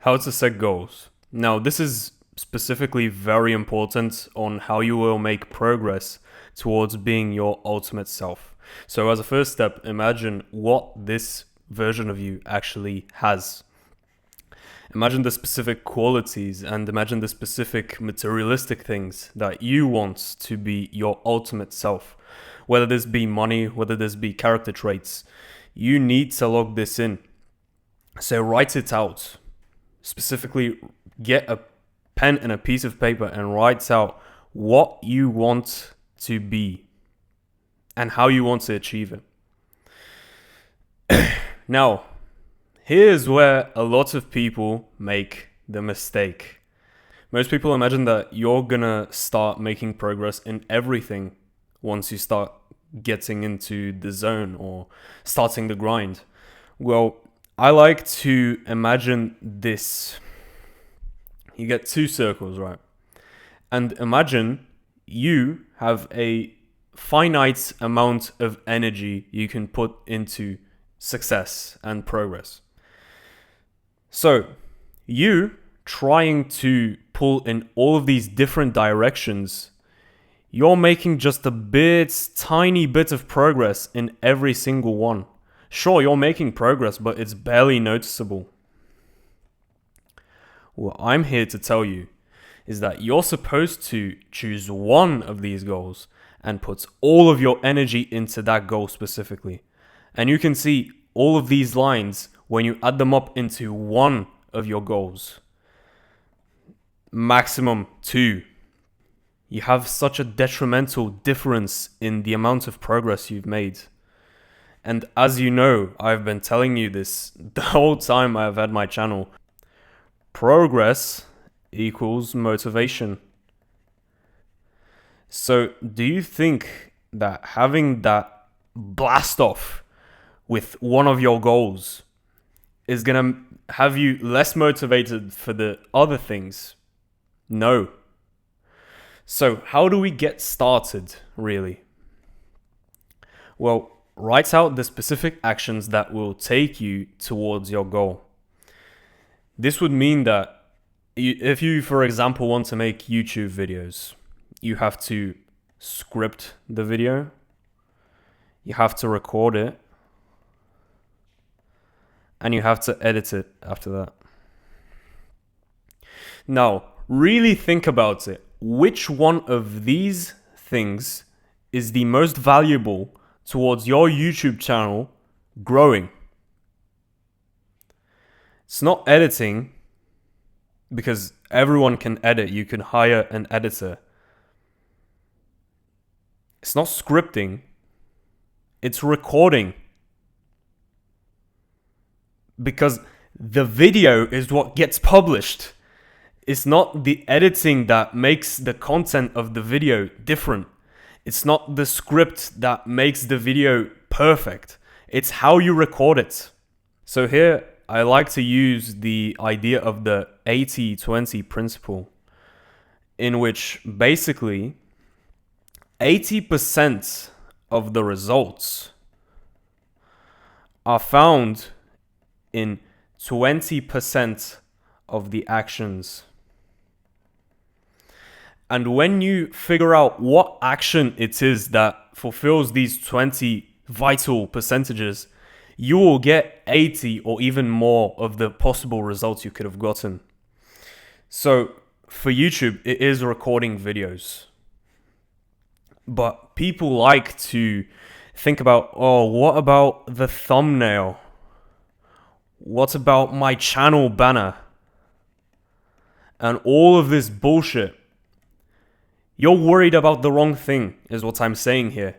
How to set goals. Now, this is specifically very important on how you will make progress towards being your ultimate self. So, as a first step, imagine what this version of you actually has. Imagine the specific qualities and imagine the specific materialistic things that you want to be your ultimate self. Whether this be money, whether this be character traits, you need to log this in. So, write it out. Specifically, get a pen and a piece of paper and write out what you want to be and how you want to achieve it. Now, here's where a lot of people make the mistake. Most people imagine that you're gonna start making progress in everything once you start getting into the zone or starting the grind. Well, I like to imagine this. You get two circles, right? And imagine you have a finite amount of energy you can put into success and progress. So, you trying to pull in all of these different directions, you're making just tiny bit of progress in every single one. Sure, you're making progress, but it's barely noticeable. What I'm here to tell you is that you're supposed to choose one of these goals and put all of your energy into that goal specifically. And you can see all of these lines when you add them up into one of your goals. Maximum 2. You have such a detrimental difference in the amount of progress you've made. And as you know, I've been telling you this the whole time I've had my channel. Progress equals motivation. So, do you think that having that blast off with one of your goals is gonna have you less motivated for the other things? No. So, how do we get started, really? Well, write out the specific actions that will take you towards your goal. This would mean that if you, for example, want to make YouTube videos, you have to script the video, you have to record it, and you have to edit it after that. Now, really think about it. Which one of these things is the most valuable towards your YouTube channel growing? It's not editing, because everyone can edit. You can hire an editor. It's not scripting. It's recording. Because the video is what gets published. It's not the editing that makes the content of the video different. It's not the script that makes the video perfect. It's how you record it. So here, I like to use the idea of the 80-20 principle, in which basically 80% of the results are found in 20% of the actions. And when you figure out what action it is that fulfills these 20 vital percentages, you will get 80 or even more of the possible results you could have gotten. So for YouTube, it is recording videos. But people like to think about, oh, what about the thumbnail? What about my channel banner? And all of this bullshit. You're worried about the wrong thing, is what I'm saying here.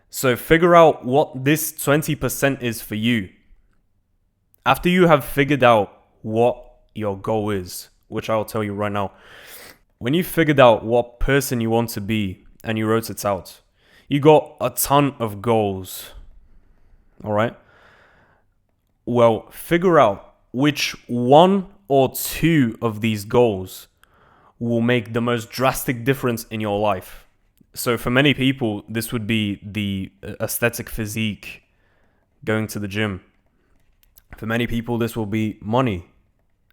So figure out what this 20% is for you. After you have figured out what your goal is, which I'll tell you right now, when you figured out what person you want to be and you wrote it out, you got a ton of goals. All right? Well, figure out which one or two of these goals will make the most drastic difference in your life. So for many people, this would be the aesthetic physique, going to the gym. For many people, this will be money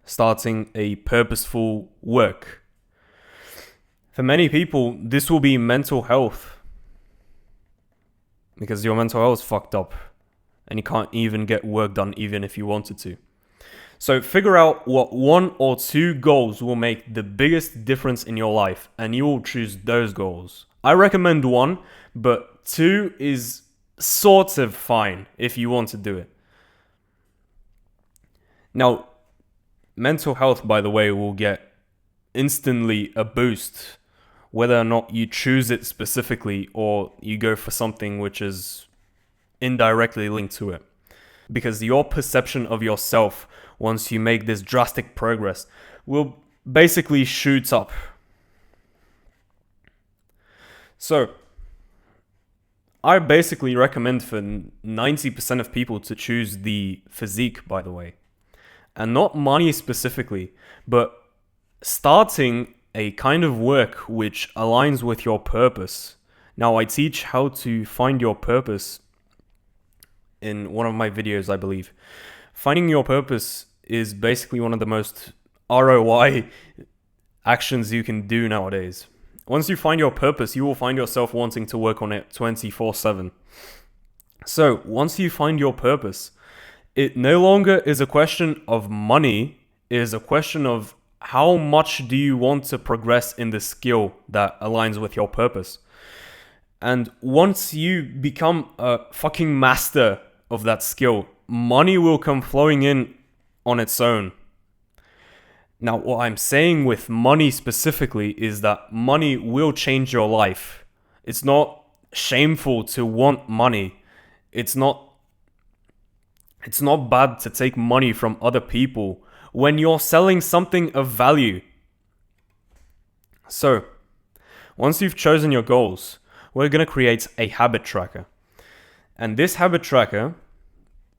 starting a purposeful work. For many people, this will be mental health, because your mental health is fucked up and you can't even get work done even if you wanted to. So figure out what 1 or 2 goals will make the biggest difference in your life, and you will choose those goals. I recommend 1, but 2 is sort of fine if you want to do it. Now, mental health, by the way, will get instantly a boost whether or not you choose it specifically or you go for something which is indirectly linked to it. Because your perception of yourself, once you make this drastic progress, will basically shoot up. So, I basically recommend for 90% of people to choose the physique, by the way. And not money specifically, but starting a kind of work which aligns with your purpose. Now, I teach how to find your purpose in one of my videos, I believe. Finding your purpose is basically one of the most ROI actions you can do nowadays. Once you find your purpose, you will find yourself wanting to work on it 24/7. So, once you find your purpose, it no longer is a question of money, it is a question of how much do you want to progress in the skill that aligns with your purpose. And once you become a fucking master of that skill, money will come flowing in on its own. Now, what I'm saying with money specifically is that money will change your life. It's not shameful to want money. It's not bad to take money from other people when you're selling something of value. So, once you've chosen your goals, we're going to create a habit tracker. And this habit tracker,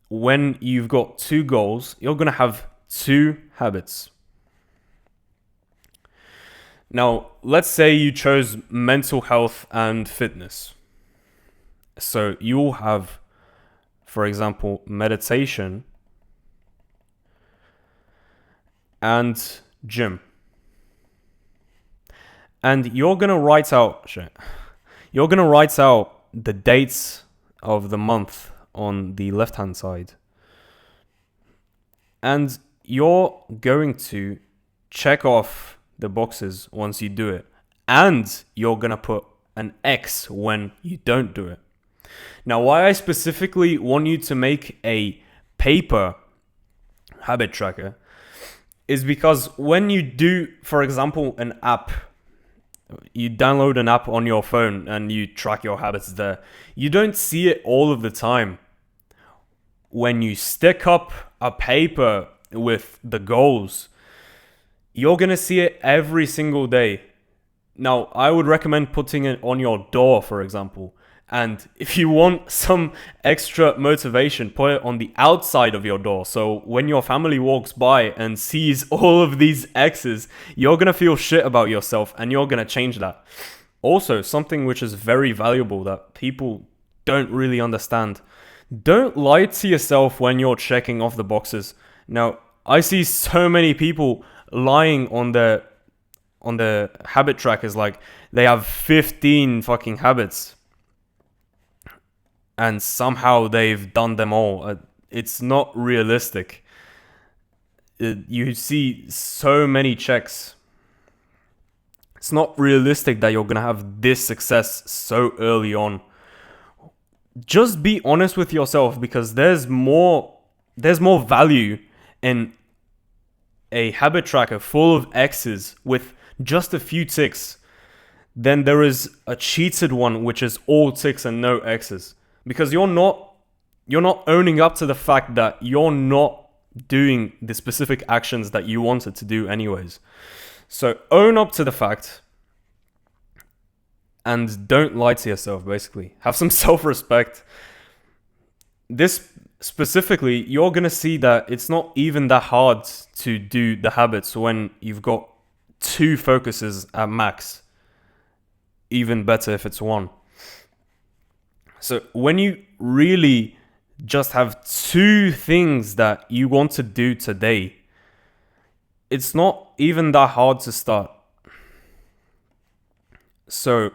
when you've got 2 goals, you're going to have 2 habits. Now, let's say you chose mental health and fitness. So you'll have, for example, meditation and gym. And you're going to write out the dates of the month on the left-hand side. And you're going to check off the boxes once you do it. And you're going to put an X when you don't do it. Now, why I specifically want you to make a paper habit tracker is because when you do, for example, an app, you download an app on your phone and you track your habits there, you don't see it all of the time. When you stick up a paper with the goals, you're going to see it every single day. Now, I would recommend putting it on your door, for example. And if you want some extra motivation, put it on the outside of your door. So when your family walks by and sees all of these X's, you're going to feel shit about yourself and you're going to change that. Also, something which is very valuable that people don't really understand. Don't lie to yourself when you're checking off the boxes. Now, I see so many people lying on the habit trackers like they have 15 fucking habits. And somehow they've done them all. It's not realistic. You see so many checks. It's not realistic that you're gonna have this success so early on. Just be honest with yourself, because there's more value in a habit tracker full of X's with just a few ticks than there is a cheated one which is all ticks and no X's. Because you're not owning up to the fact that you're not doing the specific actions that you wanted to do anyways. So own up to the fact and don't lie to yourself, basically. Have some self-respect. This specifically, you're going to see that it's not even that hard to do the habits when you've got 2 focuses at max. Even better if it's 1. So when you really just have 2 things that you want to do today, it's not even that hard to start. So,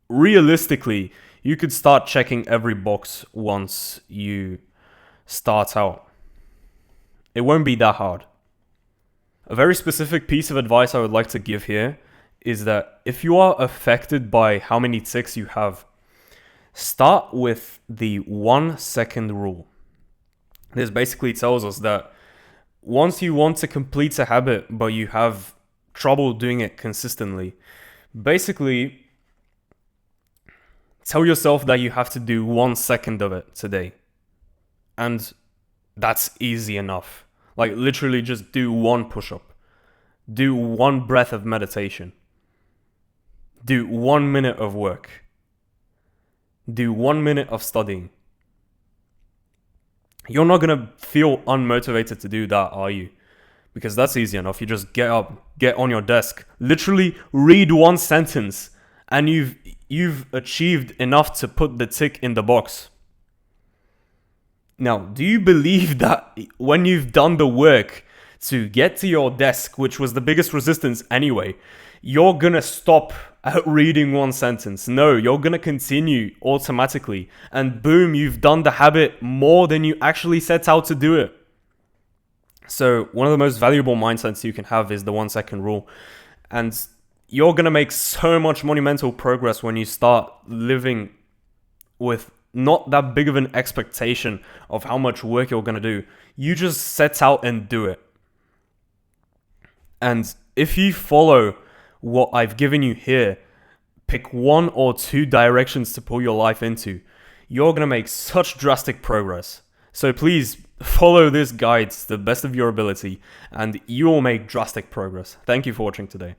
realistically, you could start checking every box once you start out. It won't be that hard. A very specific piece of advice I would like to give here is that if you are affected by how many ticks you have, start with the 1 second rule. This basically tells us that once you want to complete a habit but you have trouble doing it consistently, basically tell yourself that you have to do 1 second of it today. And that's easy enough. Like, literally just do 1 push-up. Do 1 breath of meditation. Do 1 minute of work. Do 1 minute of studying. You're not gonna feel unmotivated to do that, are you? Because that's easy enough. You just get up, get on your desk, literally read 1 sentence, and you've achieved enough to put the tick in the box. Now, do you believe that when you've done the work to get to your desk, which was the biggest resistance anyway, you're gonna stop at reading 1 sentence? No, you're gonna continue automatically. And boom, you've done the habit more than you actually set out to do it. So one of the most valuable mindsets you can have is the 1 second rule. And you're gonna make so much monumental progress when you start living with not that big of an expectation of how much work you're gonna do. You just set out and do it. And if you follow what I've given you here, pick 1 or 2 directions to pull your life into, you're gonna make such drastic progress. So please follow this guide to the best of your ability and you will make drastic progress. Thank you for watching today.